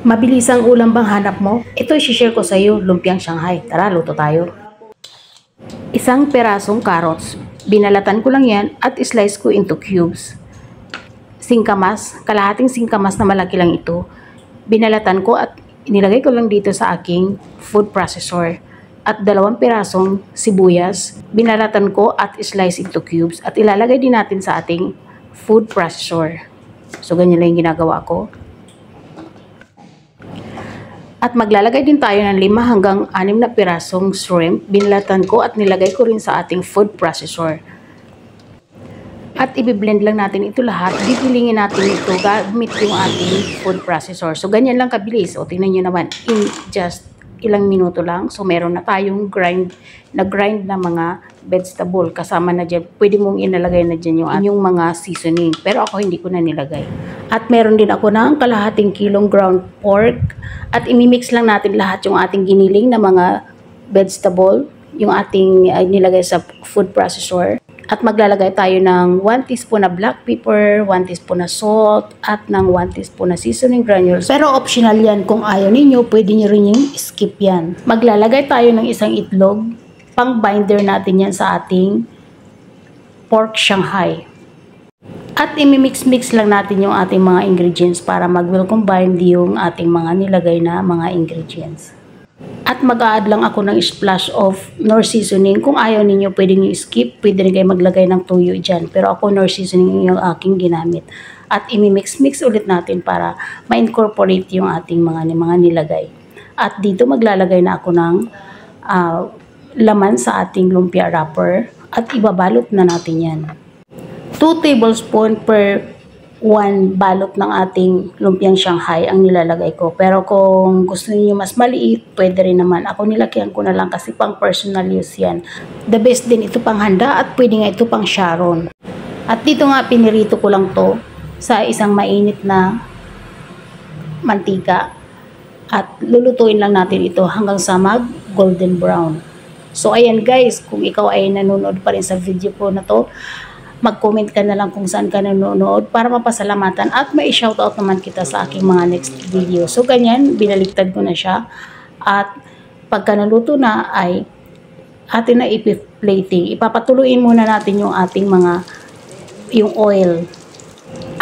Mabilis ang ulam bang hanap mo? Ito i-share ko sa iyo, lumpiang Shanghai. Tara, luto tayo. Isang perasong carrots. Binalatan ko lang yan at slice ko into cubes. Singkamas, kalahating singkamas na malaki lang ito. Binalatan ko at inilagay ko lang dito sa aking food processor. At 2 pirasong sibuyas, binalatan ko at slice into cubes. At ilalagay din natin sa ating food processor. So, ganyan lang yung ginagawa ko. At maglalagay din tayo ng 5 hanggang 6 na pirasong shrimp. Binalatan ko at nilagay ko rin sa ating food processor. At i-blend lang natin ito lahat. Dipilingin natin ito gamit yung ating food processor. So, ganyan lang kabilis. O, tingnan nyo naman. In just ilang minuto lang. So, meron na tayong grind na mga vegetable. Kasama na dyan. Pwede mong inalagay na dyan yung mga seasoning. Pero ako hindi ko na nilagay. At meron din ako ng kalahating kilong ground pork. At imimix lang natin lahat yung ating giniling na mga vegetable. Yung ating nilagay sa food processor. At maglalagay tayo ng 1 teaspoon na black pepper, 1 teaspoon na salt, at ng 1 teaspoon na seasoning granules. Pero optional yan. Kung ayaw ninyo, pwede nyo rin yung skip yan. Maglalagay tayo ng isang itlog. Pang binder natin yan sa ating pork Shanghai. At imimix-mix lang natin yung ating mga ingredients para mag-well combine yung ating mga nilagay na mga ingredients. At mag-a-add lang ako ng splash of Knorr seasoning. Kung ayaw ninyo, pwede nyo skip. Pwede rin kayo maglagay ng tuyo dyan. Pero ako, Knorr seasoning yung aking ginamit. At imimix-mix ulit natin para ma-incorporate yung ating mga nilagay. At dito maglalagay na ako ng laman sa ating lumpia wrapper. At ibabalot na natin yan. 2 tablespoons per 1 balot ng ating lumpiang Shanghai ang nilalagay ko. Pero kung gusto niyo mas maliit, pwede rin naman. Ako nilakihan ko na lang kasi pang personal use yan. The best din ito pang handa at pwede nga ito pang Sharon. At dito nga pinirito ko lang to sa isang mainit na mantika. At lulutuin lang natin ito hanggang sa mag golden brown. So ayan guys, kung ikaw ay nanonood pa rin sa video ko na to, mag-comment ka na lang kung saan ka nanonood para mapasalamatan at mai-shoutout naman kita sa aking mga next video. So, ganyan, binaliktad ko na siya. At pagka naluto na ay atin na ipi-plating. Ipapatuloyin muna natin yung ating yung oil.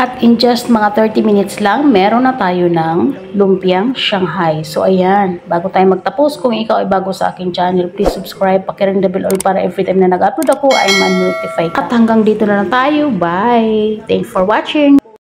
At in just mga 30 minutes lang, meron na tayo ng lumpiang Shanghai. So, ayan. Bago tayo magtapos, kung ikaw ay bago sa aking channel, please subscribe, pakiring the bell all para every time na nag-upload ako ay man-notify ka. At hanggang dito na lang tayo. Bye! Thanks for watching!